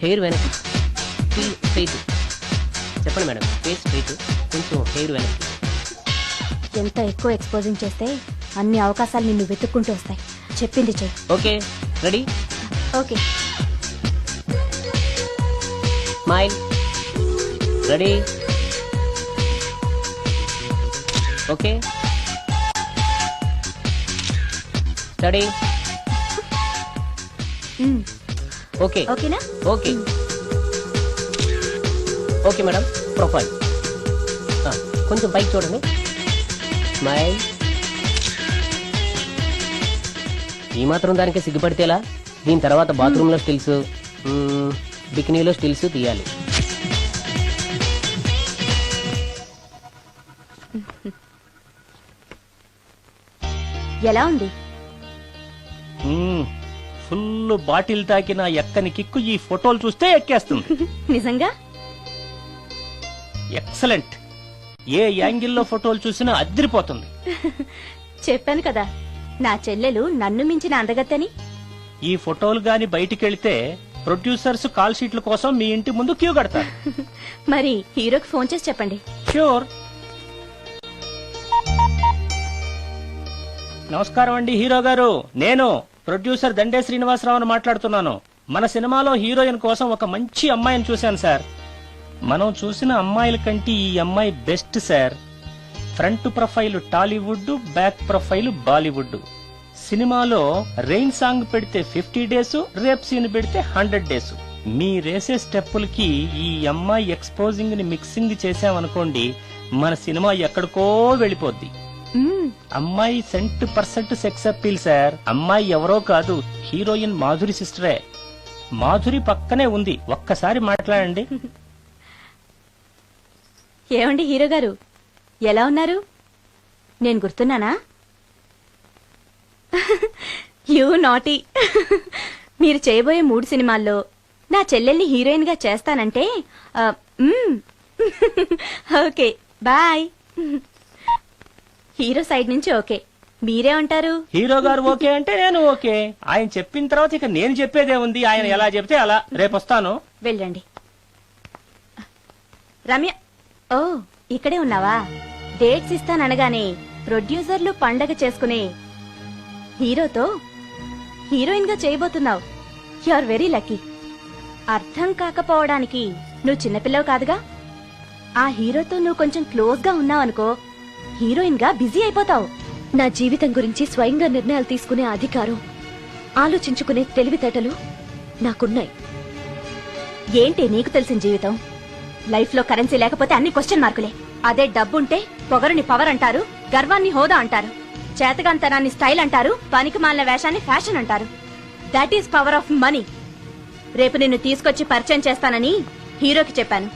Hair వెనక్కి, straight. చెప్పండి madam, face straight, కొంచెం హెయిర్ వెనక్కి. ఎంత ఎక్కువ ఎక్స్పోజింగ్ చేస్తే అన్ని అవకాశాలు నిన్ను వెతుక్కుంటూ వస్తాయి. చెప్పింది చెయ్యి. Okay, ready? Okay. Smile. Ready? Okay. Study. Okay. ఓకేనా? ఓకే. ఓకే మేడం, ప్రొఫైల్ కొంచెం పైకి చూడండి. స్మైల్. ఈ మాత్రం దానికి సిగ్గుపడితేలా? దీని తర్వాత బాత్రూంలో స్టిల్స్, బికినీలో స్టిల్స్ తీయాలి. ఎలా ఉంది? ఫుల్ బాటిల్ తాకిన ఎక్కని కిక్కు ఈ ఫోటోలు చూస్తే ఎక్కేస్తుంది. నిజంగా ఎక్సలెంట్. ఏ యాంగిల్లో ఫోటోలు చూసినా అదిరిపోతుంది. చెప్పాను కదా నా చెల్లెలు నన్ను మించిన అందగత్తని. ఈ ఫోటోలు గాని బయటికెళ్తే ప్రొడ్యూసర్స్ కాల్ షీట్ల కోసం మీ ఇంటి ముందు క్యూ కడతారు. మరి హీరోకి ఫోన్ చేసి చెప్పండి. ష్యూర్. నమస్కారం అండి హీరో గారు, నేను ప్రొడ్యూసర్ దండే శ్రీనివాసరావుని మాట్లాడుతున్నాను. మన సినిమాలో హీరోయిన్ కోసం ఒక మంచి అమ్మాయిని చూశాను సార్. మనం చూసిన అమ్మాయిల కంటే ఈ అమ్మాయి best sir. Front profile Tollywood, back profile Bollywood. సినిమాలో రెయిన్ సాంగ్ పెడితే 50 డేస్, రేప్ సీన్ పెడితే 100 డేస్. మీరేసే స్టెప్పులకి ఈ అమ్మాయి ఎక్స్పోజింగ్ ని మిక్సింగ్ చేసామనుకోండి, మన సినిమా ఎక్కడికో వెళ్ళిపోద్ది. అమ్మాయి 100% సెక్స్ అప్పీల్ సార్. అమ్మాయి ఎవరో కాదు, హీరోయిన్ మాధురి సిస్టరే. మాధురి పక్కనే ఉంది, ఒక్కసారి మాట్లాడండి. ఏమండి హీరో గారు, ఎలా ఉన్నారు? నేను గుర్తున్నానా? You naughty. మీరు చేయబోయే 3 సినిమాల్లో నా చెల్లెల్ని హీరోయిన్ గా చేస్తానంటే ఓకే బాయ్. హీరో సైడ్ నుంచి ఓకే, మీరే ఉంటారు? హీరో గారు ఓకే అంటే నేను ఓకే. ఆయన చెప్పిన తర్వాత ఇక నేను చెప్పేదే ఉంది. ఆయన ఎలా చెప్తే అలా. రేపు వస్తాను. వెళ్ళండి. రమ్య, ఓ ఇక్కడే ఉన్నావా? డేట్స్ ఇస్తాననగానే ప్రొడ్యూసర్లు పండగ చేసుకునే హీరోతో హీరోయిన్ గా చేయబోతున్నావు. You are very lucky. అర్థం కాకపోవడానికి నువ్వు చిన్నపిల్లవు కాదుగా. ఆ హీరోతో నువ్వు కొంచెం క్లోజ్ గా ఉన్నావనుకో, హీరోయిన్ గా బిజీ అయిపోతావు. నా జీవితం గురించి స్వయంగా నిర్ణయాలు తీసుకునే అధికారం, ఆలోచించుకునే తెలివితేటలు నాకున్నాయి. ఏంటి నీకు తెలిసిన జీవితం? లైఫ్ లో కరెన్సీ లేకపోతే అన్ని క్వశ్చన్ మార్కులే. అదే డబ్బుంటే పొగరుని పవర్ అంటారు, గర్వాన్ని హోదా అంటారు, చేతగాంతనాన్ని స్టైల్ అంటారు, పనికిమాలిన వేషాన్ని ఫ్యాషన్ అంటారు. That is power of money. రేపు నిన్ను తీసుకొచ్చి పరిచయం చేస్తానని హీరోకి చెప్పాను.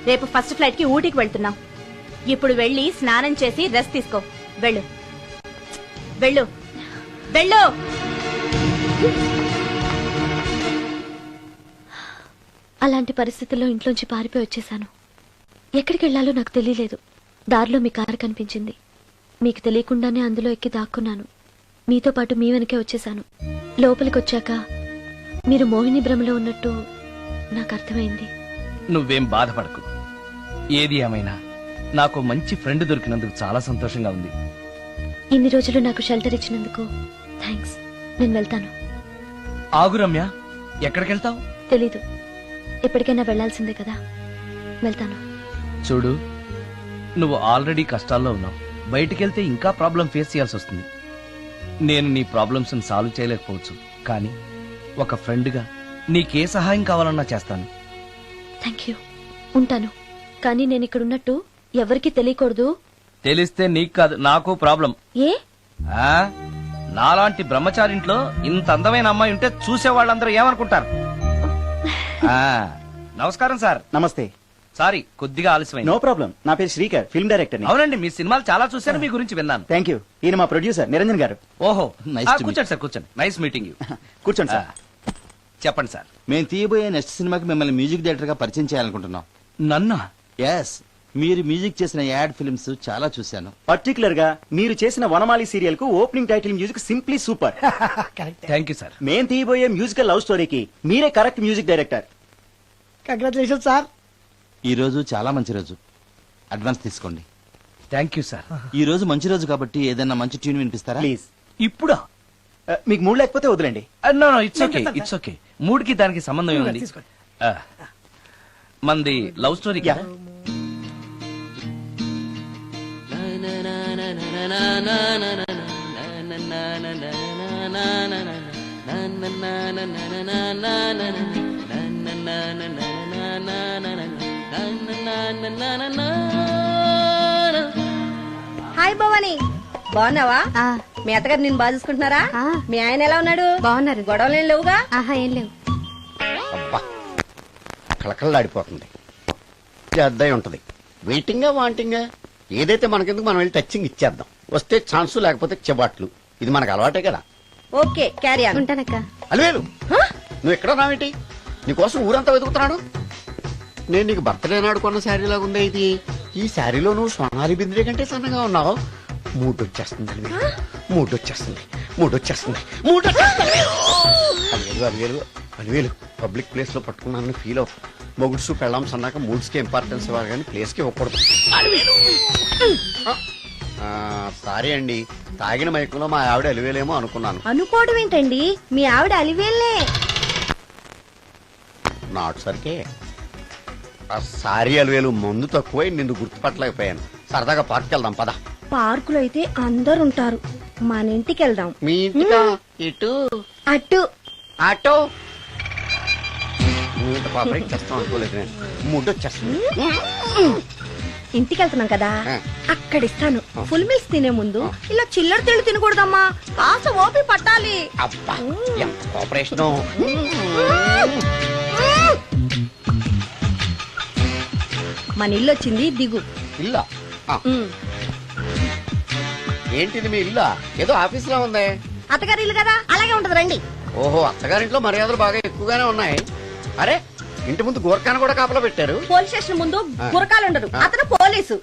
రేపు ఫస్ట్ ఫ్లైట్ కి ఊటీకి వెళ్తున్నాం. ఇప్పుడు వెళ్ళి స్నానం చేసి రెస్ట్ తీసుకో. వెళ్ళు వెళ్ళు వెళ్ళు. అలాంటి పరిస్థితుల్లో ఇంట్లోంచి పారిపోయి వచ్చేశాను. ఎక్కడికి వెళ్లాలో నాకు తెలియలేదు. దారిలో మీ కారు కనిపించింది. మీకు తెలియకుండానే అందులో ఎక్కి దాక్కున్నాను. మీతో పాటు మీ వెనకే వచ్చేశాను. లోపలికి వచ్చాక మీరు మోహిని భ్రమలో ఉన్నట్టు నాకు అర్థమైంది. నువ్వేం బాధపడకు. ఏది ఏమైనా నాకు మంచి ఫ్రెండ్ దొరికినందుకు చాలా సంతోషంగా ఉంది. ఇన్ని రోజులు నాకు షెల్టర్ ఇచ్చినందుకు థ్యాంక్స్. నేను వెళ్తాను. ఆగు రమ్య, ఎక్కడికెళ్తావు? తెలీదు. ఎప్పటికైనా వెళ్లాల్సిందే కదా. వెళ్తాను. చూడు, నువ్వు ఆల్రెడీ కష్టాల్లో ఉన్నావు. బయటికెళ్తే ఇంకా ప్రాబ్లం ఫేస్ చేయాల్సి వస్తుంది. నేను నీ ప్రాబ్లమ్స్ సాల్వ్ చేయలేకపోవచ్చు, కానీ ఒక ఫ్రెండ్గా నీకే సహాయం కావాలన్నా చేస్తాను. Thank you. ఉంటాను. కానీ నేను ఇక్కడ ఉన్నట్టు ఎవరికి తెలియకూడదు. తెలిస్తే నీకు కాదు, నాకు ప్రాబ్లం. ఏ? నాలాంటి బ్రహ్మచారింట్లో ఇంత అందమైన అమ్మాయి ఉంటే చూసే వాళ్ళందరూ ఏమనుకుంటారు? నమస్కారం సార్. నమస్తే. సారీ, కొద్దిగా ఆలస్యమైంది. No problem. నా పేరు శ్రీకర్, ఫిల్మ్ డైరెక్టర్. అవునండి, మీ సినిమాలు చాలా చూశాను, మీ గురించి విన్నాను. Thank you. ఈయన మా ప్రొడ్యూసర్ నిరంజన్ గారు. ఓహో, కూర్చోండి సార్, కూర్చోండి. Nice meeting you. కూర్చోండి సార్. చెప్పండి సార్. మేము తీయబోయే నెక్స్ట్ సినిమాకి మిమ్మల్ని మ్యూజిక్ డైరెక్టర్ గా పరిచయం చేయాలనుకుంటున్నాం. నన్నా? ఎస్, మీరు మ్యూజిక్ చేసిన యాడ్ ఫిల్మ్స్ చాలా చూశాను. పర్టికులర్ గా మీరు చేసిన వనమాలి సీరియల్ కు opening title music simply super. Thank you sir. మేం తీయబోయే మ్యూజికల్ లవ్ స్టోరీకి మీరే correct music director. Congratulation sir. ఈ రోజు చాలా మంచి రోజు. అడ్వాన్స్ తీసుకోండి. Thank you sir. ఈ రోజు మంచి రోజు కాబట్టి ఏదైనా మంచి ట్యూన్ వినిపిస్తారా? ప్లీజ్. ఇప్పుడా? మీకు మూడు లేకపోతే వదిలేండి. No it's okay, it's okay. మూడుకి దానికి సంబంధం ఏముంది? తీసుకోండి. మంది లవ్ స్టోరీ కదా? హాయ్ భవాని, బాగున్నావా? మీ అత్తగారు నిన్ను బాగా చూసుకుంటున్నారా? మీ ఆయన ఎలా ఉన్నాడు? బాగున్నారు. గొడవలు ఏం లేవుగా? ఆహా, ఏం లేవు. అబ్బా కళకళలాడిపోతుంది. అద్దయి ఉంటది. వెయిటింగా వాంటింగా ఏదైతే మనకెందుకు మనం వెళ్ళి టచ్చింగ్ ఇచ్చేద్దాం. వస్తే ఛాన్సు లేకపోతే చెబాట్లు. ఇది మనకు అలవాటే కదా. Okay, carry on. ఉంటానక్క. అలివేలు నువ్వు ఎక్కడ రావేంటి? నీకోసం ఊరంతా వెతుకుతున్నాడు. నేను నీకు బర్త్డే నాడు కొన్న శారీ లాగా ఉందే ఇది. ఈ శారీలో నువ్వు సోనాలి బింద్రే కంటే సన్నగా ఉన్నావు. మూడొచ్చేస్తుంది అలివేలు, మూడొచ్చేస్తుంది, మూడొచ్చేస్తుంది, మూడొచ్చేస్తుంది. అలివేలు అలివేలు అలివేలు పబ్లిక్ ప్లేస్ లో పట్టుకున్నానని ఫీల్ అవు. మొగుడ్సు పెళ్ళాం సన్నాక మూడ్స్ కి ఇంపార్టెన్స్ ఇవ్వాలి కానీ ప్లేస్ కి ఇవ్వకూడదు. సారీ అండి, తాగిన మైకంలో మా ఆవిడ అలివేలేమో అనుకున్నాను. అనుకోవడం ఏంటండి, మీ ఆవిడ అలివేలే. నాట్ సరికే. సారీ అలివేలు, మందు తక్కువై నిన్ను గుర్తుపట్టలేకపోయాను. సరదాగా పార్క్ వెళ్దాం పద. పార్కులో అయితే అందరు ఉంటారు, మన ఇంటికి వెళ్దాం. మీ ఇంటికా? ఇటు అటు ఆటో. నువ్వు ఇంత పాపరేట్ చేస్తాం అనుకోలేదు నేను. మూడొచ్చేస్తుంది. ఇంటికి వెళ్తున్నాం కదా, ఆ. అక్కడ ఇస్తాను. ఫుల్ మీల్స్ తినే ముందు ఇలా చిల్లర తిళ్ళు తినకూడదమ్మా, కాస్త ఓపి పట్టాలి. అబ్బా ఎంత కోఆపరేషన్. మన ఇల్లు వచ్చింది, దిగు. ఇల్లా? ఏంటిది మీ ఇల్లా? ఏదో ఆఫీస్ లో ఉంది. అత్తగారి ఇల్లు కదా, అలాగే ఉంటది, రండి. ఓహో, అత్తగారింట్లో మర్యాదలు బాగా ఎక్కువగానే ఉన్నాయి. అరే ఇంటి ముందు గోర్ఖాను కూడా కాపలా పెట్టారు. పోలీస్ స్టేషన్ ముందు గురకాలు ఉండరు, అతను పోలీసు.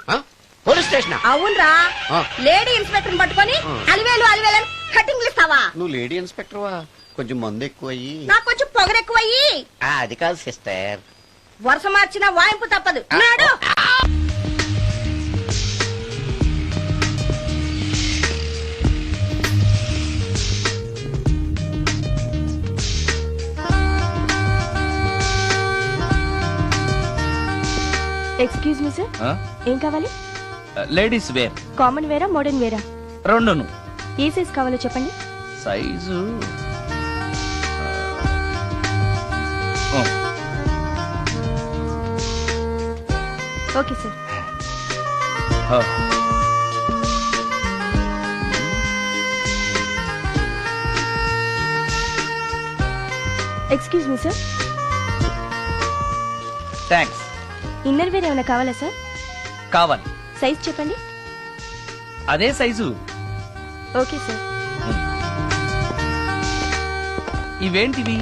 Police station? అవునరా, ఆ. లేడీ ఇన్స్పెక్టర్ పట్టుకొని అలివేలు అలివేలు కటింగ్లు ఇస్తావా? నువ్వు లేడీ ఇన్స్పెక్టర్ వా? కొంచెం మందు ఎక్కువయ్యి. నాకు కొంచెం పొగరు ఎక్కువయ్యి. అది కాదు సిస్టర్. వరుస మార్చిన వాయింపు తప్పదు. నాడు ఎక్స్క్యూజ్ మీ సార్, ఏం కావాలి? లేడీస్ వేర్ కామన్ వేరా, మోడర్న్ వేరా? రెండును. ఏ సైజ్ కావాలో చెప్పండి. Size okay sir. Excuse me sir, thanks. Inner wear ఏమైనా కావాలా సార్? కావాలి. సైజ్ చెప్పండి. అదే సైజు. Okay sir. ఇవేంటివి?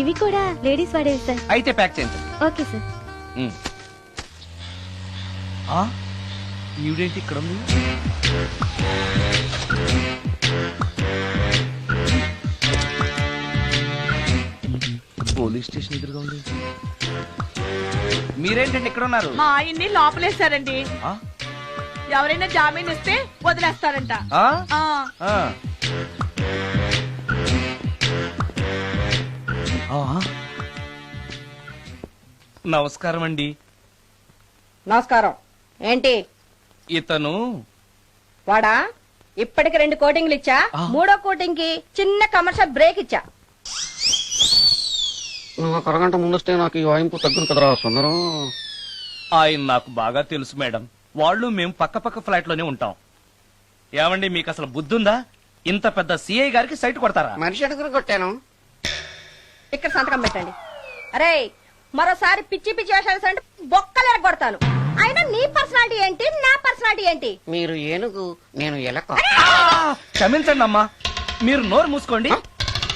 ఇవి కూడా లేడీస్ వాడేవి సార్. అయితే ప్యాక్ చేయండి. Okay sir. ఈవిడేంటి ఇక్కడ ఉంది? పోలీస్ స్టేషన్ ఎదురుగా ఉంది. మీరేంటండి ఇక్కడ ఉన్నారు? మా ఆయన్ని లోపలేశారండి. ఎవరైనా జామీన్ ఇస్తే వదిలేస్తారంట. నమస్కారం అండి. నమస్కారం. ఏంటి ఇతను? వాడా, ఇప్పటికి 2 కోటింగ్లు ఇచ్చా, 3వ కోటింగ్ కి చిన్న కమర్షియల్ బ్రేక్ ఇచ్చా. నాకు అరగంట ముందొస్తే నాకు ఈ వాయింపు తగ్గును కదరా సుందరం. ఆయన నాకు బాగా తెలుసు మేడం. వాళ్ళు మేము పక్క పక్క ఫ్లాట్ లోనే ఉంటాం. ఏమండి, మీకు అసలు బుద్ధుందా? ఇంత పెద్ద సిఐ గారికి సైట్ కొడతారా? మనిషి అడుగురు కొట్టాను. ఇక్కడ సంతకం పెట్టండి. అరే, మరోసారి పిచ్చి పిచ్చి వేషాలు అంటే బొక్కలు ఎరగొడతాను. అయినా నీ పర్సనాలిటీ ఏంటి, నా పర్సనాలిటీ ఏంటి? మీరు ఏనుగు, నేను ఎలక. క్షమించండి అమ్మా, మీరు నోరు మూసుకోండి.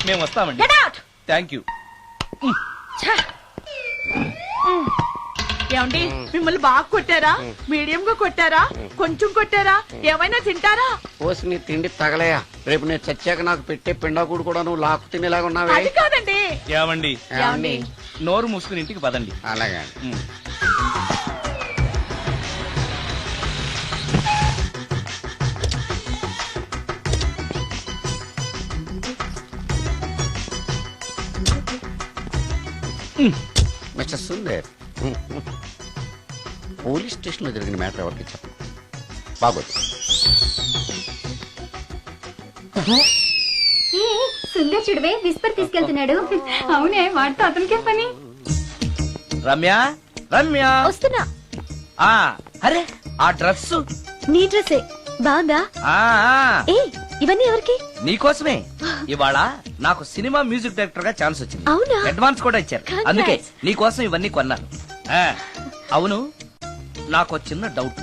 మేము వస్తామండి. Get out! Thank you. ఏమండి, మిమ్మల్ని బాగా కొట్టారా, మీడియం గా కొట్టారా, కొంచెం కొట్టారా, ఏమైనా తింటారా? పోసి నీ తిండి తగలయా. రేపు నేను చచ్చాక నాకు పెట్టే పిండాకుడు కూడా నువ్వు లాక్కు తినేలాగా ఉన్నావే. అది కాదండి. ఏమండి, ఏమండి, నోరు మూసుకుని ఇంటికి పదండి. అలాగే. మిస్టర్ సుందర్, పోలీస్ స్టేషన్ లో జరిగిన మ్యాటర్ ఎవరికి చెప్పండి. బాగోదు. సుందర్ చూడవే విస్పర్ తీసుకెళ్తున్నాడు. అవునే, వాడితో అతనికే పని. రమ్య, రమ్య వస్తున్నా. ఆ అరే ఆ డ్రెస్ నీ డ్రెస్సే బాగుందా? ఏ ఇవన్నీ ఎవరికి? నీకోసమే. ఇవాళ నాకు సినిమా మ్యూజిక్ డైరెక్టర్ గా ఛాన్స్ వచ్చింది. అవునా? అడ్వాన్స్ కూడా ఇచ్చారు. Congrats. అందుకే నీకోసం ఇవన్నీ కొన్నాను. అవును, నాకు చిన్న డౌట్.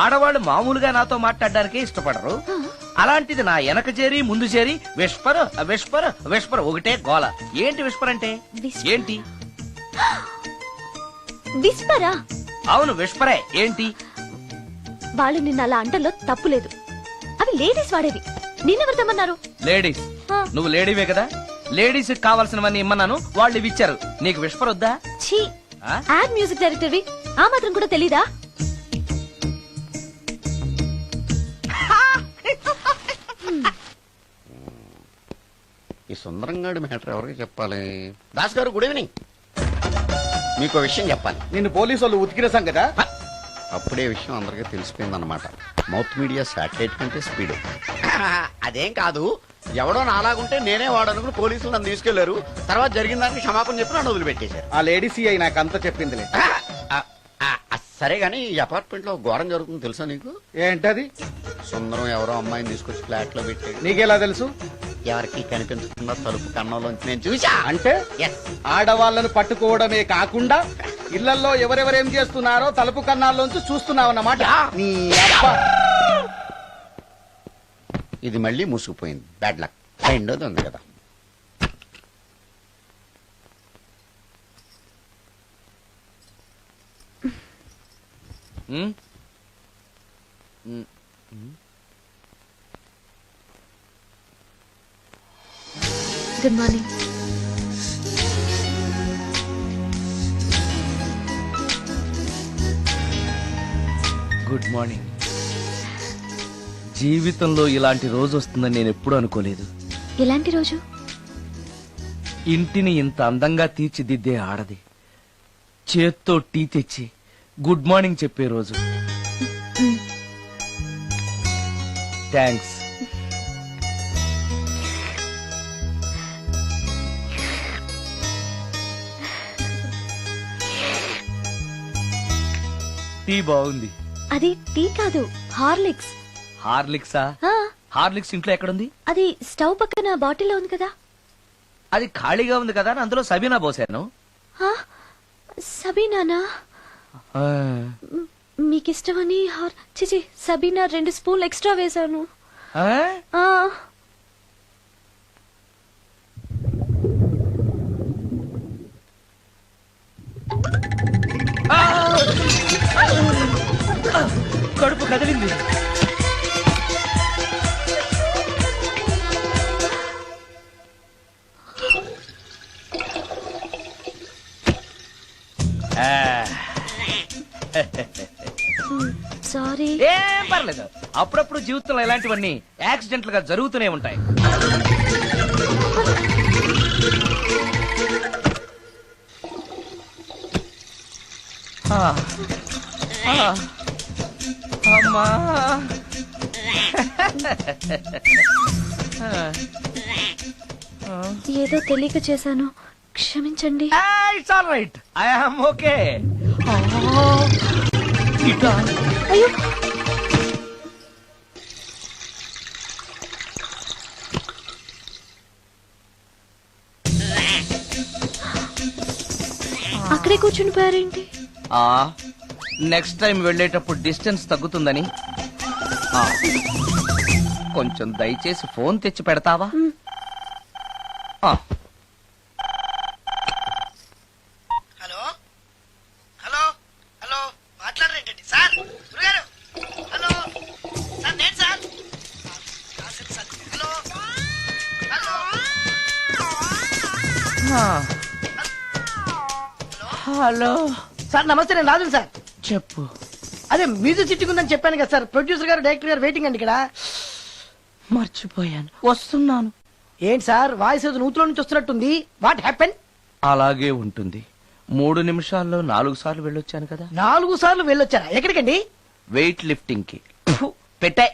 ఆడవాళ్ళు మామూలుగా నాతో మాట్లాడడానికే ఇష్టపడరు. అలాంటిది నా వెనక చేరి ముందు చేరి విస్పర్ విస్పర్ విస్పర్ ఒకటే గోల. ఏంటి విస్పర్ అంటే? ఏంటి? విస్పరా? అవును విస్పరే. ఏంటి? వాళ్ళు నిన్న అలా అంటలో తప్పులేదు. అవి లేడీస్ వాడేవి. నిన్నెవరు తెమ్మన్నారు? లేడీస్. నువ్వు లేడీవే కదా. లేడీస్ కావాల్సినవన్నీ ఇమ్మన్నాను, వాళ్ళు ఇవి ఇచ్చారు. నీకు విస్పర్ వద్దా? ఛీ, యాడ్ మ్యూజిక్ డైరెక్టర్వి ఆ మాత్రం కూడా తెలీదా? ఈ సుందరంగాడి మ్యాటర్ ఎవరికి చెప్పాలి? దాస్ గారు, గుడ్ ఈవినింగ్. మీకు విషయం చెప్పాలి. నిన్ను పోలీసు వాళ్ళు ఉతికిరేసాం కదా. అప్పుడే విషయం అందరికీ తెలిసిపోయిందన్నమాట. మౌత్ మీడియా శాటిలైట్ కంటే స్పీడ్. అదేం కాదు, ఎవడో నాలాగుంటే నేనే వాడనుకుని పోలీసులు నన్ను తీసుకెళ్లారు. తర్వాత జరిగిన దానికి క్షమాపణ చెప్పి నన్ను వదిలిపెట్టేశారు. ఆ లేడీ సిఐ నాకు అంతా చెప్పిందిలే. సరే గానీ ఈ అపార్ట్మెంట్ లో ఘోరం జరుగుతుంది తెలుసా నీకు? ఏంటది? సుందరం ఎవరో అమ్మాయిని తీసుకొచ్చి ఫ్లాట్ లో పెట్టాడు. నీకెలా తెలుసు? ఎవరికి కనిపించకుండా తలుపు కన్నంలోంచి నేను చూసా. అంటే ఆడవాళ్ళను పట్టుకోవడమే కాకుండా ఇళ్లలో ఎవరెవరేం చేస్తున్నారో తలుపు కన్నాల్లోంచి చూస్తున్నావన్నమాట. నీ అబ్బా. ఇది మళ్ళీ మూసుకుపోయింది. Bad luck. రెండోది ఉంది కదా. Good morning. Good morning. జీవితంలో ఇలాంటి రోజు వస్తుందని నేను ఎప్పుడూ అనుకోలేదు. ఎలాంటి రోజు? ఇంటిని ఇంత అందంగా తీర్చిదిద్దే ఆడది చేత్తో టీ తెచ్చి గుడ్ మార్నింగ్ చెప్పే రోజు. థ్యాంక్స్. టీ బాగుంది. అది టీ కాదు, హార్లిక్స్. హార్లిక్సా? హార్లిక్స్ ఇంట్లో ఎక్కడుంది? అది స్టవ్ పక్కన బాటిల్లో ఉంది కదా. అది ఖాళీగా ఉంది కదా అని అందులో సబీనా పోసాను. సబీనానా? మీకిష్టమని చిచి సబీనా 2 స్పూన్లు ఎక్స్ట్రా వేశాను. కడుపు కదిలింది. సారీ. ఏం పర్లేదు. అప్పుడప్పుడు జీవితంలో ఇలాంటివన్నీ యాక్సిడెంట్లు గా జరుగుతూనే ఉంటాయి. అమ్మా, ఏదో తెలియక చేశాను, క్షమించండి. It's all right. I am okay. అయ్యో, అక్కడే కూర్చుని పోయారేంటి? నెక్స్ట్ టైం వెళ్ళేటప్పుడు డిస్టెన్స్ తగ్గుతుందని. కొంచెం దయచేసి ఫోన్ తెచ్చి పెడతావా? హలో హలో హలో, మాట్లాడరేంటండి సార్? గురుగారు, హలో సార్, నేను sir. Hello hello. Hello sir నమస్తే, నేను రాజు సార్. చెప్పు. అదే మ్యూజిక్ సిట్టింగ్ ఉందని చెప్పాను కదా సార్. ప్రొడ్యూసర్ గారు డైరెక్టర్ గారు వెయిటింగ్ అండి ఇక్కడ. మర్చిపోయాను, వస్తున్నాను. ఏంటి సార్ వాయిస్ ఏదో నూతులో నుంచి వస్తున్నట్టుంది. What happen? అలాగే ఉంటుంది. 3 నిమిషాల్లో 4 సార్లు వెళ్ళొచ్చాను కదా. 4 సార్లు వెళ్ళొచ్చారా? ఎక్కడికండి? వెయిట్ లిఫ్టింగ్ కి. పెట్టే.